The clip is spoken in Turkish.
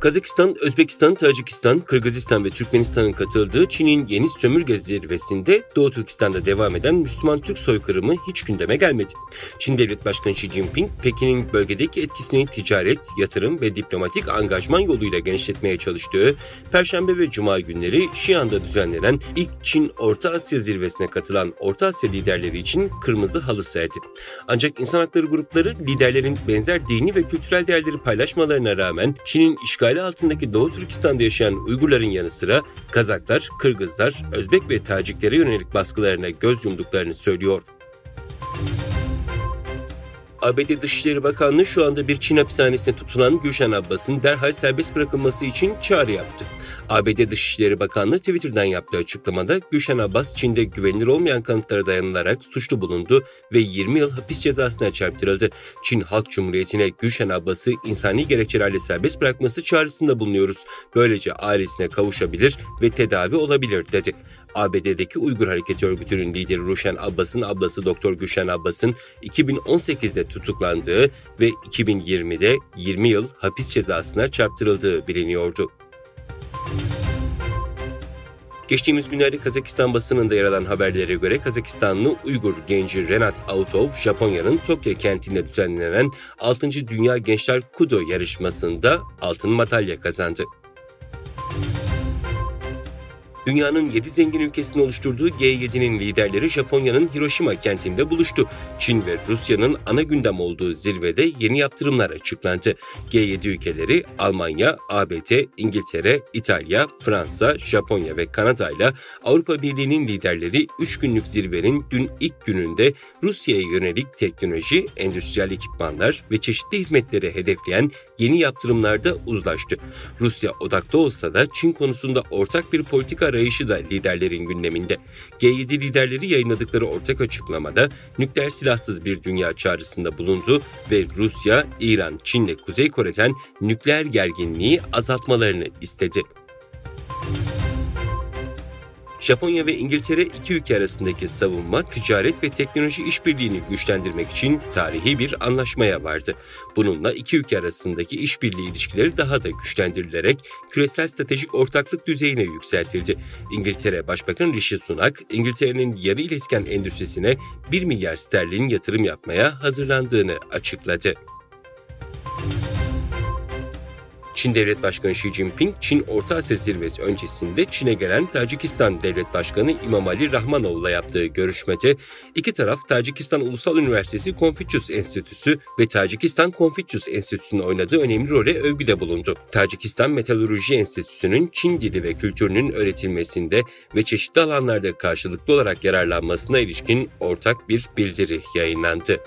Kazakistan, Özbekistan, Tacikistan, Kırgızistan ve Türkmenistan'ın katıldığı Çin'in yeni sömürge zirvesinde Doğu Türkistan'da devam eden Müslüman-Türk soykırımı hiç gündeme gelmedi. Çin Devlet Başkanı Xi Jinping, Pekin'in bölgedeki etkisini ticaret, yatırım ve diplomatik angajman yoluyla genişletmeye çalıştığı Perşembe ve Cuma günleri Xi'an'da düzenlenen ilk Çin-Orta Asya zirvesine katılan Orta Asya liderleri için kırmızı halı serdi. Ancak insan hakları grupları liderlerin benzer dini ve kültürel değerleri paylaşmalarına rağmen Çin'in işgali altındaki Doğu Türkistan'da yaşayan Uygurların yanı sıra Kazaklar, Kırgızlar, Özbek ve Taciklere yönelik baskılarına göz yumduklarını söylüyor. ABD Dışişleri Bakanlığı şu anda bir Çin hapishanesinde tutulan Gülşen Abbas'ın derhal serbest bırakılması için çağrı yaptı. ABD Dışişleri Bakanlığı Twitter'dan yaptığı açıklamada Gülşen Abbas Çin'de güvenilir olmayan kanıtlara dayanılarak suçlu bulundu ve 20 yıl hapis cezasına çarptırıldı. Çin Halk Cumhuriyeti'ne Gülşen Abbas'ı insani gerekçelerle serbest bırakması çağrısında bulunuyoruz. Böylece ailesine kavuşabilir ve tedavi olabilir dedi. ABD'deki Uygur Hareketi Örgütü'nün lideri Ruşen Abbas'ın ablası Doktor Gülşen Abbas'ın 2018'de tutuklandığı ve 2020'de 20 yıl hapis cezasına çarptırıldığı biliniyordu. Geçtiğimiz günlerde Kazakistan basınında yer alan haberlere göre Kazakistanlı Uygur genci Renat Autov, Japonya'nın Tokyo kentinde düzenlenen 6. Dünya Gençler Kudo yarışmasında altın madalya kazandı. Dünyanın 7 zengin ülkesini oluşturduğu G7'nin liderleri Japonya'nın Hiroşima kentinde buluştu. Çin ve Rusya'nın ana gündem olduğu zirvede yeni yaptırımlar açıklandı. G7 ülkeleri Almanya, ABD, İngiltere, İtalya, Fransa, Japonya ve Kanada ile Avrupa Birliği'nin liderleri 3 günlük zirvenin dün ilk gününde Rusya'ya yönelik teknoloji, endüstriyel ekipmanlar ve çeşitli hizmetleri hedefleyen yeni yaptırımlarda uzlaştı. Rusya odaklı olsa da Çin konusunda ortak bir politika arayışı da liderlerin gündeminde. G7 liderleri yayınladıkları ortak açıklamada nükleer silahsız bir dünya çağrısında bulundu ve Rusya, İran, Çin ve Kuzey Kore'den nükleer gerginliği azaltmalarını istedi. Japonya ve İngiltere iki ülke arasındaki savunma, ticaret ve teknoloji işbirliğini güçlendirmek için tarihi bir anlaşmaya vardı. Bununla iki ülke arasındaki işbirliği ilişkileri daha da güçlendirilerek küresel stratejik ortaklık düzeyine yükseltildi. İngiltere Başbakanı Rishi Sunak, İngiltere'nin yarı iletken endüstrisine 1 milyar sterlin yatırım yapmaya hazırlandığını açıkladı. Çin Devlet Başkanı Xi Jinping, Çin Orta Asya Zirvesi öncesinde Çin'e gelen Tacikistan Devlet Başkanı İmamali Rahmanov'la yaptığı görüşmede iki taraf Tacikistan Ulusal Üniversitesi Konfüçyüs Enstitüsü ve Tacikistan Konfüçyüs Enstitüsü'nün oynadığı önemli role övgüde bulundu. Tacikistan Metalurji Enstitüsü'nün Çin dili ve kültürünün öğretilmesinde ve çeşitli alanlarda karşılıklı olarak yararlanmasına ilişkin ortak bir bildiri yayınlandı.